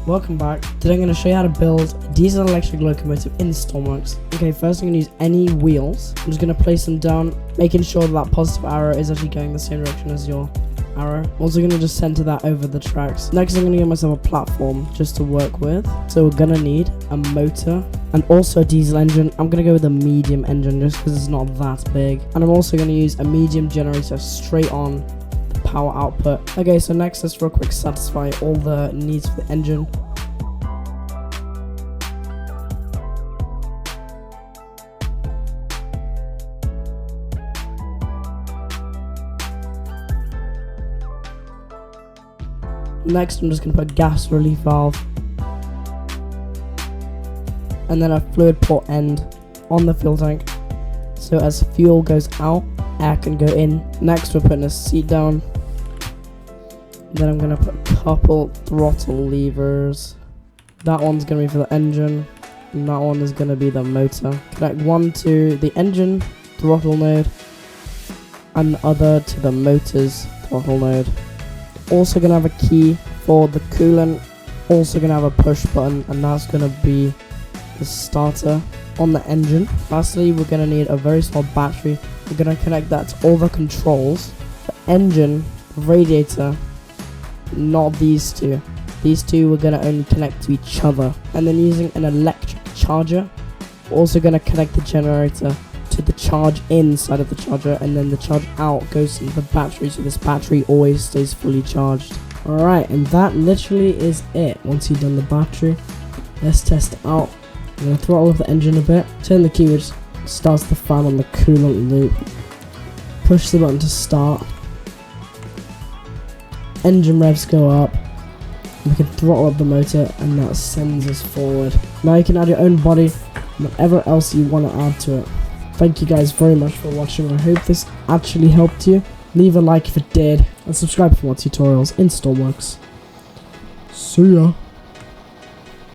welcome back. Today I'm going to show you how to build a diesel electric locomotive in Stormworks. Okay, first I'm going to use any wheels. I'm just going to place them down, making sure that positive arrow is actually going the same direction as your arrow. I'm also going to just center that over the tracks. Next I'm going to get myself a platform just to work with. So we're going to need a motor and also a diesel engine. I'm going to go with a medium engine just because it's not that big. And I'm also going to use a medium generator straight on power output. Okay, so next let's real quick satisfy all the needs for the engine. Next I'm just going to put a gas relief valve and then a fluid port end on the fuel tank, so as fuel goes out, air can go in. Next we're putting a seat down. Then I'm going to put a couple throttle levers. That one's going to be for the engine, and that one is going to be the motor. Connect one to the engine throttle node, and the other to the motor's throttle node. Also going to have a key for the coolant. Also going to have a push button, and that's going to be the starter on the engine. Lastly, we're going to need a very small battery. We're going to connect that to all the controls. The engine, radiator, not these two. These two we're going to only connect to each other. And then using an electric charger, we're also going to connect the generator to the charge inside of the charger, and then the charge out goes into the battery, so this battery always stays fully charged. Alright, and that literally is it. Once you've done the battery, let's test it out. I'm going to throttle up the engine a bit, turn the key which starts the fan on the coolant loop, push the button to start, engine revs go up, we can throttle up the motor and that sends us forward. Now you can add your own body and whatever else you want to add to it. Thank you guys very much for watching. I hope this actually helped you. Leave a like if it did and subscribe for more tutorials in Stormworks. See ya!